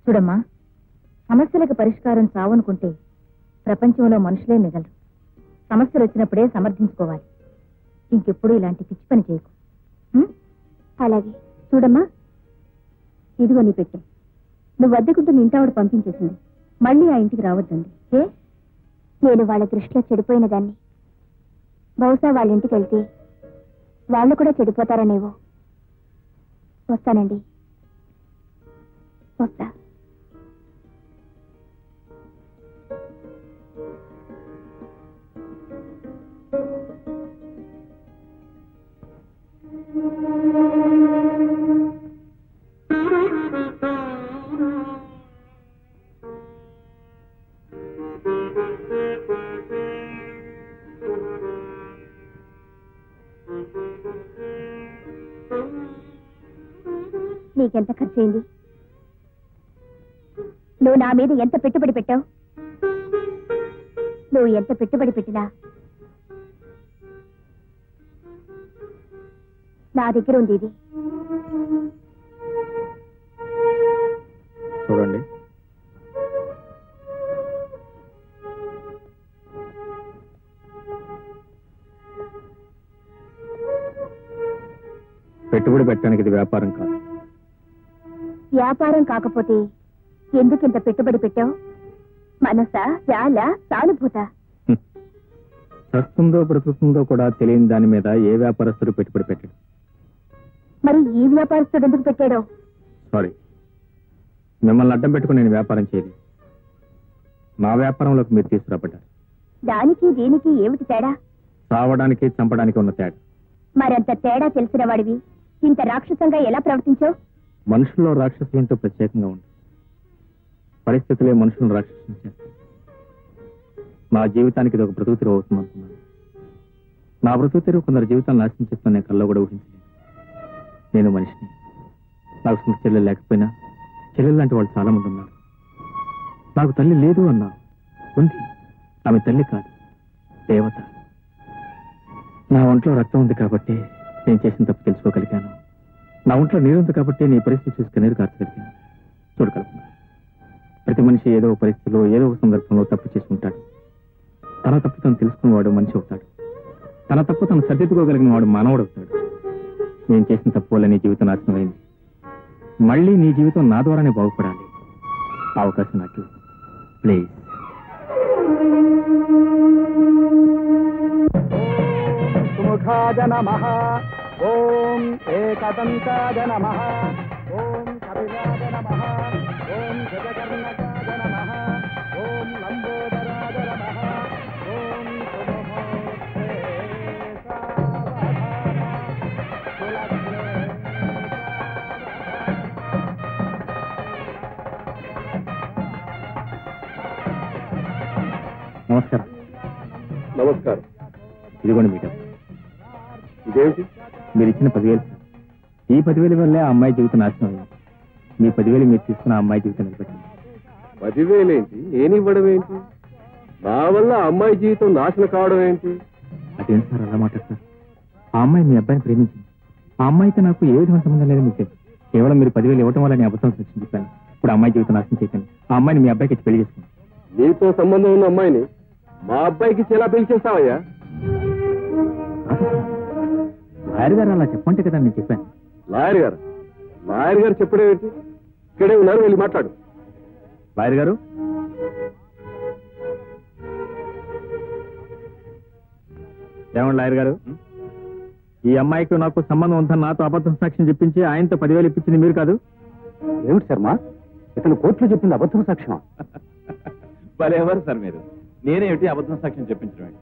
చూడమ్మా, సమస్యలకు పరిష్కారం చావనుకుంటే ప్రపంచంలో మనుషులే మిగలరు. సమస్యలు వచ్చినప్పుడే సమర్థించుకోవాలి. ఇంకెప్పుడు ఇలాంటి పిచ్చి పని చేయకు. అలాగే. చూడమ్మా, ఇదిగో నీ పెట్టే. నువ్వు వద్దకుంటున్న ఇంటావిడ పంపించేసింది. మళ్ళీ ఆ ఇంటికి రావద్దండి. నేను వాళ్ళ దృష్టిలో చెడిపోయిన దాన్ని. బహుశా వాళ్ళ ఇంటికి వెళ్తే వాళ్ళు కూడా చెడిపోతారనేవో. వస్తానండి. వస్తా. నీకెంత ఖర్చయింది? నువ్వు నా మీద ఎంత పెట్టుబడి పెట్టావు? నువ్వు ఎంత పెట్టుబడి పెట్టినా నా దగ్గర ఉంది ఇది. చూడండి, పెట్టుబడి పెట్టడానికి ఇది వ్యాపారం కాదు. వ్యాపారం కాకపోతే ఎందుకింత పెట్టుబడి పెట్టావు? మనసా, చాలా, సానుభూత? చస్తుందో బ్రతుకుతుందో కూడా తెలియని దాని మీద ఏ వ్యాపారస్తుడు పెట్టుబడి పెట్టాడు? మరి ఈ వ్యాపారస్తుడు ఎందుకు పెట్టాడో? సారీ, మిమ్మల్ని అడ్డం పెట్టుకుని నేను వ్యాపారం చేయలేదు. నా వ్యాపారంలోకి మీరు తీసుకురాబడ్డారు. దానికి దీనికి ఏమిటి తేడా? చావడానికి చంపడానికి ఉన్న తేడా. మరంత తేడా తెలిసిన వాడివి ఇంత రాక్షసంగా ఎలా ప్రవర్తించావు? మనుషుల్లో రాక్షసులంటూ ప్రత్యేకంగా ఉంది. పరిస్థితులే మనుషులను రాక్షసులు చేస్తాయి. నా జీవితానికి ఇది ఒక బ్రతుకు తెరువు అవుతుంది అనుకున్నాను. నా బ్రతుకు తెరువు కొందరు జీవితాన్ని నాశనం చేస్తున్న నేను కల్లో కూడా ఊహించలేదు. నేను మనిషిని. నాకు సొంత చెల్లెలు లేకపోయినా చెల్లెలు లాంటి వాళ్ళు చాలా మంది ఉన్నారు. నాకు తల్లి లేదు అన్నా, ఉంది. ఆమె తల్లి కాదు, దేవత. నా ఒంట్లో రక్తం ఉంది కాబట్టి నేను చేసిన తప్పు తెలుసుకోగలిగాను. నా ఒంట్లో నీరు ఉంది కాబట్టి నీ పరిస్థితి చూసి కన్నీరు కార్చగలిగాను. చూడగలుగుతున్నాను. ప్రతి మనిషి ఏదో ఒక పరిస్థితిలో ఏదో ఒక సందర్భంలో తప్పు చేసి ఉంటాడు. తన తప్పు తను తెలుసుకున్నవాడు మనిషి అవుతాడు. తన తప్పు తను సర్దిద్దుకోగలిగిన వాడు మానవుడు అవుతాడు. నేను చేసిన తప్పు వల్ల నీ జీవితం నాశనమైంది. మళ్ళీ నీ జీవితం నా ద్వారానే బాగుపడాలి. అవకాశం నాకు ప్లీజ్. సుముఖాయ నమః. ఓం ఏకదంతాయ నమః. ఓం కపిలాయ నమః. ఓం గజకర్ణకాయ నమః. ఓం లంబోదరాయ నమః. ఓం సుముఖోత్రే నమస్కారం. నమస్కారం. ఇదిగోండి మీ డబ్బు. ఇదేమిటి? మీరు ఇచ్చిన 10,000. ఈ 10,000 వల్లే ఆ అమ్మాయి జీవితం నాశనం అయింది. మీ 10,000 మీరు తీసుకున్న అమ్మాయి జీవితం నిలబెట్టింది. 10,000 ఏంటి? నేను ఇవ్వడం ఏంటి? నా వల్ల అమ్మాయి జీవితం నాశనం కావడం ఏంటి? అదేంటి సార్ అలా మాట్లాడతారు? ఆ అమ్మాయి మీ అబ్బాయిని ప్రేమించింది. ఆ అమ్మాయికి నాకు ఏ విధమైన సంబంధం లేదని మీకు తెలుసు. కేవలం మీరు 10,000 ఇవ్వడం వల్ల నేను అబద్ధం సాక్ష్యం చెప్పాను. ఇప్పుడు అమ్మాయి జీవితం నాశనం చేయకండి. ఆ అమ్మాయిని మీ అబ్బాయికి ఇచ్చి పెళ్లి చేసుకోండి. నీతో సంబంధం ఉన్న అమ్మాయిని మా అబ్బాయికి ఎలా పెళ్లి చేస్తావయ్యా? లాయర్ గారు అలా చెప్పంటే కదా నేను చెప్పాను. లాయర్ గారు? లాయర్ గారు చెప్పడం ఏంటి? ఇక్కడే ఉన్నారు, వెళ్ళి మాట్లాడు. లాయర్ గారు, ఏమండి లాయర్ గారు, ఈ అమ్మాయికి నాకు సంబంధం ఉందని నాతో అబద్ధం సాక్ష్యం చెప్పించి ఆయనతో 10,000 ఇప్పించింది మీరు కాదు? ఏమిటి శర్మ, ఇతను కోర్టులో చెప్పింది అబద్ధం సాక్ష్యం? భలేవారు సార్ మీరు. నేనేమిటి అబద్ధం సాక్ష్యం చెప్పించడం?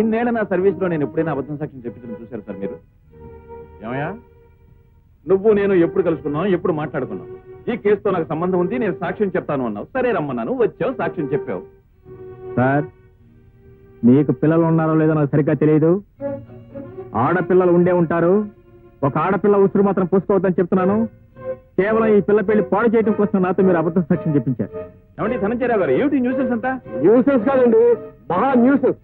ఇన్నేళ్ల నా సర్వీస్ లో నేను ఎప్పుడైనా అబద్ధం సాక్ష్యం చెప్పించడం చూశారు సార్ మీరు? ఏమయ్యా, నువ్వు నేను ఎప్పుడు కలుసుకున్నాం, ఎప్పుడు మాట్లాడుకున్నాం? ఈ కేసుతో నాకు సంబంధం ఉంది, నేను సాక్ష్యం చెప్తాను అన్నావు. సరే రమ్మన్నాను, వచ్చావు, సాక్ష్యం చెప్పావు. సార్, మీకు పిల్లలు ఉన్నారో లేదో నాకు సరిగ్గా తెలియదు. ఆడపిల్లలు ఉండే ఉంటారు. ఒక ఆడపిల్ల ఉసురు మాత్రం పూసుకోవద్దని చెప్తున్నాను. కేవలం ఈ పిల్ల పెళ్లి పాడు చేయడం కోసం నాతో మీరు అబద్ధం సాక్ష్యం చెప్పించారు. ఏమండి ధనంజయరావు గారు, ఏమిటి న్యూసెన్స్ అంతా? న్యూసెన్స్ కాదండి, మహా న్యూసెన్స్.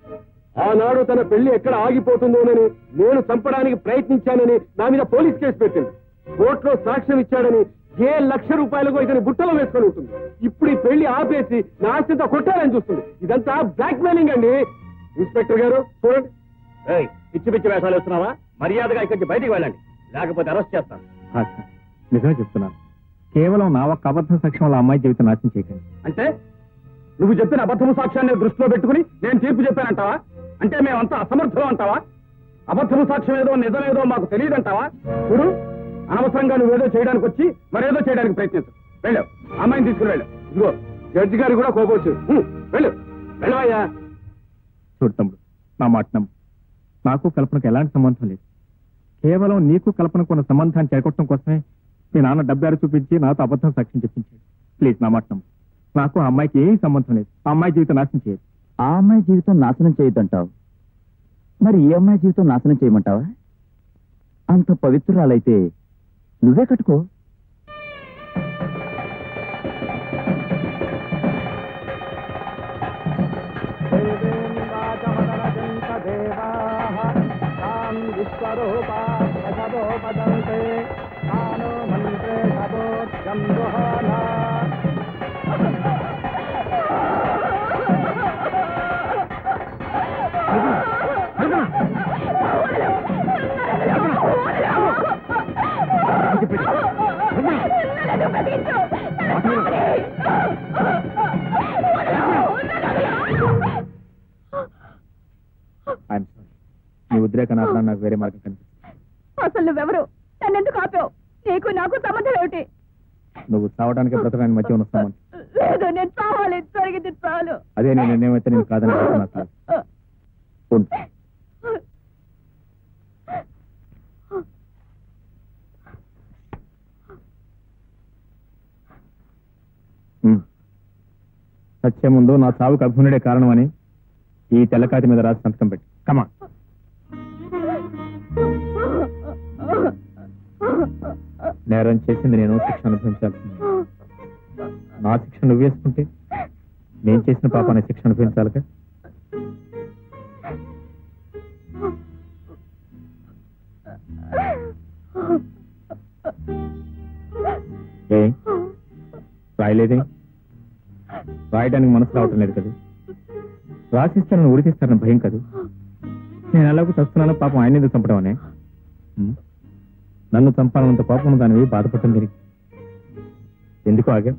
ఆనాడు తన పెళ్లి ఎక్కడ ఆగిపోతుందోనని నేను చంపడానికి ప్రయత్నించానని నా మీద పోలీస్ కేసు పెట్టింది. కోర్టులో సాక్ష్యం ఇచ్చాడని ఏ ₹1,00,000 ఇతని బుట్టలో వేసుకొని ఉంటుంది. ఇప్పుడు ఈ పెళ్లి ఆపేసి నా ఆస్తితో కొట్టాలని చూస్తుంది. ఇదంతా బ్లాక్ మెయిలింగ్ అండి. ఇన్స్పెక్టర్ గారు చూడండి. పిచ్చి పిచ్చి వేషాలు వేస్తున్నావా? మర్యాదగా ఇక్కడి నుంచి బయటికి వెళ్ళండి, లేకపోతే అరెస్ట్ చేస్తాను. నిజమే చెప్తున్నాను. కేవలం నా ఒక్క అబద్ధం సాక్ష్యం వల్ల అమ్మాయి జీవితం నాశనం చేయకండి. అంటే నువ్వు చెప్పిన అబద్ధము సాక్ష్యాన్ని దృష్టిలో పెట్టుకుని నేను తీర్పు చెప్పానంటావా? అంటే మేమంతా అసమర్థులం అంటావా? అబద్ధము సాక్ష్యం ఏదో నిజమేదో మాకు తెలియదంటావా? చూడు, అనవసరంగా నువ్వేదో చేయడానికి వచ్చి మరేదో చేయడానికి ప్రయత్నించు. వెళ్ళావు, అమ్మాయిని తీసుకుని వెళ్ళు. ఇదిగో జడ్జి గారు కూడా కోపం వచ్చింది. వెళ్ళు, వెళ్ళవయ్యా. చూడు తమ్ముడు, నా మాట నమ్ము. నాకు కల్పనకు ఎలాంటి సంబంధం లేదు. కేవలం నీకు కల్పనకు ఉన్న సంబంధాన్ని చెడగొట్టడం కోసమే మీ నాన్న డబ్బారు చూపించి నాతో అబద్ధం సాక్ష్యం చెప్పించాడు. ప్లీజ్ నా మాట నమ్ము. నాకు ఆ అమ్మాయికి ఏం సంబంధం లేదు. ఆ అమ్మాయి జీవితం నాశనం చేయదు. ఆ అమ్మాయి జీవితం నాశనం చేయొద్దంటావు, మరి ఈ అమ్మాయి జీవితం నాశనం చేయమంటావా? అంత పవిత్రురాలైతే నువ్వే కట్టుకో. నీ ఉద్రేక నాకు వేరే మార్గం కనిపిస్తుంది. అసలు నువ్వెవరు? నన్ను ఎందుకు ఆపావు? నీకు నాకు సంబంధం ఏమిటి? నువ్వు చావడానికి బ్రతకడానికి మధ్య ఉన్న సంబంధం. లేదు, నేను చావాలి. జరిగింది చాలు. అదే నేను నిర్ణయం అయితే నేను కాదని అనుకున్నాను. సత్యం ముందు నా చావుకు అభిమన్యుడే కారణమని ఈ తెల్లకాతి మీద రాసి సంతకం పెట్టి కమా. నేరం చేసింది నేను, శిక్ష అనుభవించాల్సింది. నా శిక్ష నువ్వు వేసుకుంటే నేను చేసిన పాపాన్ని శిక్ష అనుభవించాలిగా. ఏ రాయలేదే? రాయడానికి మనసు రావటం లేదు కదా. రాసిస్తానని ఉడికిస్తానని భయం కదా. నేను ఎలాగో చస్తున్నానో పాపం ఆయన ఎందుకు చంపడం అనే? నన్ను చంపాలన్నంత కోపం దానివి బాధపడటం జరిగింది. ఎందుకు ఆగా?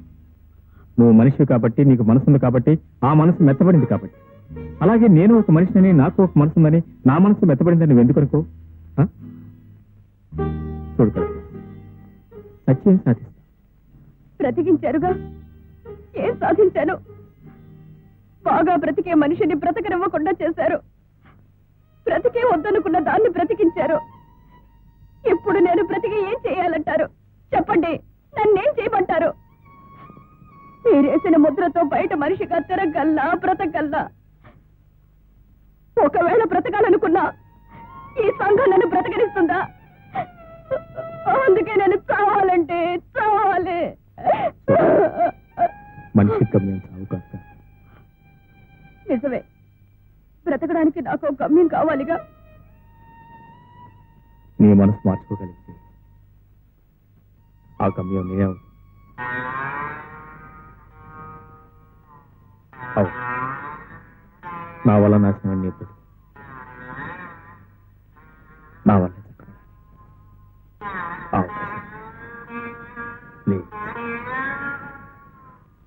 నువ్వు మనిషివి కాబట్టి, నీకు మనసుంది కాబట్టి, ఆ మనసు మెత్తబడింది కాబట్టి. అలాగే నేను ఒక మనిషిని, నాకు ఒక మనసు ఉందని, నా మనసు మెత్తబడిందని నువ్వు ఎందుకు అనుకో? చూడు కదా, సత్యం సాధిస్తా. బ్రతికించారుగా, ఏం సాధించాను? బాగా బ్రతికే మనిషిని బ్రతకనివ్వకుండా చేశారు. బ్రతికే వద్దనుకున్న దాన్ని బ్రతికించారు. ఇప్పుడు నేను బ్రతికి ఏం చేయాలంటారు? చెప్పండి, నన్నేం చేయమంటారు? మీరేసిన ముద్రతో బయట మనిషిగా తిరగల్లా, బ్రతకల్లా. ఒకవేళ బ్రతకాలనుకున్నా ఈ సంఘం నన్ను బ్రతకనిస్తుందా? అందుకే నేను చావాలంటే చావాలి. మనిషి గమ్యం చావు కాక. నిజమే, బ్రతకడానికి నాకు గమ్యం కావాలిగా. నీ మనసు మార్చుకోగలిగితే ఆ గమ్యం నేనే అవుతుంది. నా వల్ల నాశనం నీ నా వల్ల.